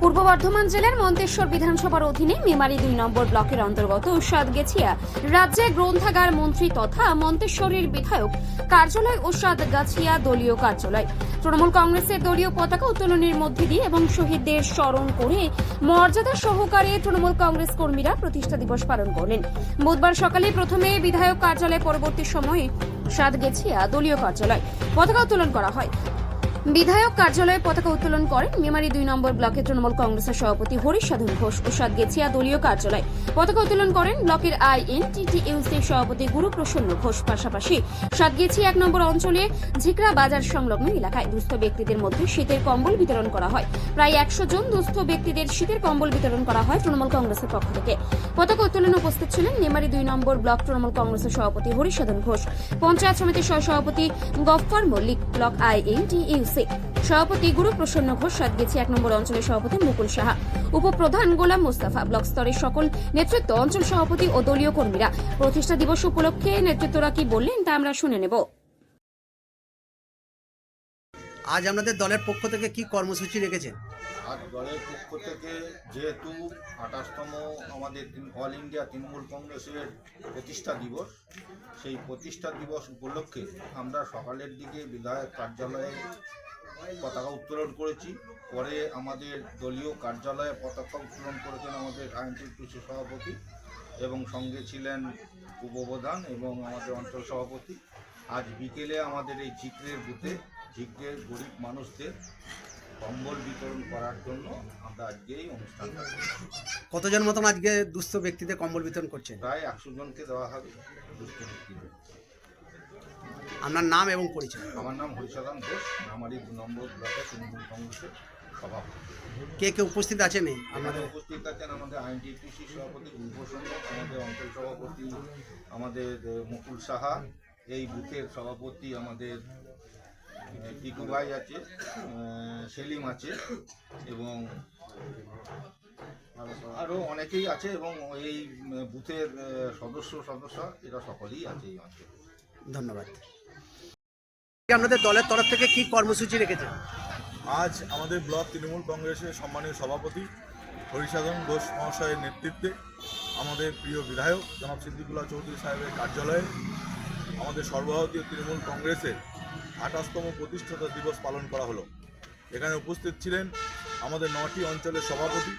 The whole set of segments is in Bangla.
পূর্ব বর্ধমান জেলার মন্তেশ্বর বিধানসভার অধীনে মেমারি 2 নম্বর ব্লকের অন্তর্গত সাতগেছিয়া রাজ্যের গ্রন্থাগার মন্ত্রী তথা মন্তেশ্বরের বিধায়ক কার্যালয় ও সাতগাছিয়া দলীয় কার্যালয় তৃণমূল কংগ্রেসের দলীয় পতাকা উত্তোলনের মধ্যে দিয়ে এবং শহীদদের স্মরণ করে মর্যাদা সহকারে তৃণমূল কংগ্রেস কর্মীরা প্রতিষ্ঠা দিবস পালন করলেন। বুধবার সকালে প্রথমে বিধায়ক কার্যালয়, পরবর্তী সময়ে সাতগেছিয়া দলীয় কার্যালয় পতাকা উত্তোলন করা হয়। বিধায়ক কার্যালয়ে পতাকা উত্তোলন করেন মেমারি 2 নম্বর ব্লকের তৃণমূল কংগ্রেসের সভাপতি হরিশ সাধন ঘোষ ও সাতগেছিয়া দলীয় কার্যালয় পতাকা উত্তোলন করেন ব্লকের INTTUCর সভাপতি গুরুপ্রসন্ন ঘোষ। পাশাপাশি সাতগেছিয়া 1 নম্বর অঞ্চলে ঝিকরা বাজার সংলগ্ন এলাকায় দুস্থ ব্যক্তিদের মধ্যে শীতের কম্বল বিতরণ করা হয়। প্রায় 100 জন দুস্থ ব্যক্তিদের শীতের কম্বল বিতরণ করা হয় তৃণমূল কংগ্রেসের পক্ষ থেকে। পতাকা উত্তোলনে উপস্থিত ছিলেন মেমারি 2 নম্বর ব্লক তৃণমূল কংগ্রেসের সভাপতি হরিশ সাধন ঘোষ, পঞ্চায়েত সমিতির সহসভাপতি গফফর মল্লিক, ব্লক INTUC সভাপতি গুরুপ্রসন্ন ঘোষ, সাতগেছিয়া 1 নম্বর অঞ্চলের সভাপতি মুকুল সাহা, উপপ্রধান গোলাম মোস্তফা, ব্লক স্তরের সকল নেতৃত্ব, অঞ্চল সভাপতি ও দলীয় কর্মীরা। প্রতিষ্ঠা দিবস উপলক্ষে নেতৃত্বরা কি বললেন তা আমরা শুনে নেব। আজ আপনাদের দলের পক্ষ থেকে কি কর্মসূচি রেখেছেন? আজ দলের পক্ষ থেকে যেহেতু 28তম আমাদের অল ইন্ডিয়া তৃণমূল কংগ্রেসের প্রতিষ্ঠা দিবস, সেই প্রতিষ্ঠা দিবস উপলক্ষে আমরা সকালের দিকে বিধায়ক কার্যালয়ে পতাকা উত্তোলন করেছি। পরে আমাদের দলীয় কার্যালয়ে পতাকা উত্তোলন করেছেন আমাদের INTTUC সভাপতি এবং সঙ্গে ছিলেন উপপ্রধান এবং আমাদের অঞ্চল সভাপতি। আজ বিকেলে আমাদের এই ঝিকরের বুথে ঝিকরের গরিব মানুষদের কম্বল বিতরণ করার জন্য আমরা আজকে এই অনুষ্ঠানটা করছি। কতজন মতন আজকে দুস্থ ব্যক্তিদের কম্বল বিতরণ করছেন? প্রায় 100 জনকে দেওয়া হবে দুস্থ ব্যক্তিদের। আপনার নাম এবং পরিচয়? আমার নাম হরিসাধন ঘোষ, মেমারি 2 নম্বর ব্লকের তৃণমূল কংগ্রেসের সভাপতি। কে কে উপস্থিত আছেন? আমাদের উপস্থিত আছেন আমাদের INTTUC সভাপতি গুরুপ্রসন্ন, আমাদের অঞ্চল সভাপতি আমাদের মুকুল সাহা, এই বুথের সভাপতি আমাদের টিকু ভাই আছে, সেলিম আছে এবং আরও অনেকেই আছে এবং এই বুথের সদস্য এরা সকলেই আছে এই অঞ্চলে। ধন্যবাদ। আপনাদের দলের তরফ থেকে কি কর্মসূচি রেখেছেন? আজ আমাদের ব্লক তৃণমূল কংগ্রেসের সম্মানীয় সভাপতি হরিসাধন ঘোষ মহাশয়ের নেতৃত্বে আমাদের প্রিয় বিধায়ক জনাব সিদ্দিকুল্লাহ চৌধুরী সাহেবের কার্যালয়ে আমাদের সর্বভারতীয় তৃণমূল কংগ্রেসের 28তম প্রতিষ্ঠাতা দিবস পালন করা হলো। এখানে উপস্থিত ছিলেন আমাদের 9টি অঞ্চলের সভাপতি,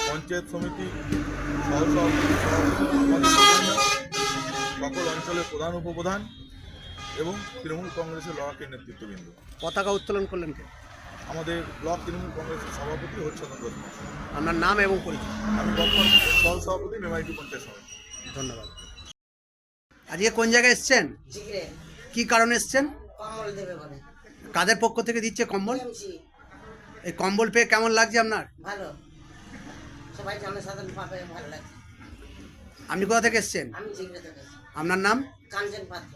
পঞ্চায়েত সমিতি সহসভাপতি, সকল অঞ্চলের প্রধান উপপ্রধান এবং তৃণমূল কংগ্রেসের লড়াকের নেতৃত্ববৃন্দ। পতাকা উত্তোলন করলেন কে? আমাদের ব্লক তৃণমূল কংগ্রেসের সভাপতি হরিসাধন ঘোষ। আপনার নাম এবং পরিচয়? আমি গফফর সহ সভাপতি, মেমারি 2 পঞ্চায়েত সমিতি। ধন্যবাদ। আজকে কোন জায়গায় এসছেন? কি কারণে এসছেন? কম্বল দেবে বলে। কাদের পক্ষ থেকে দিচ্ছে কম্বল? এই কম্বল পেয়ে কেমন লাগছে আপনার? ভালো, সবাই জনসাধারণ পাবে, ভালো লাগছে। আপনি কোথা থেকে এসছেন? আমি ঝিকরে থেকে। আপনার নাম? কাঞ্চন পাত্র।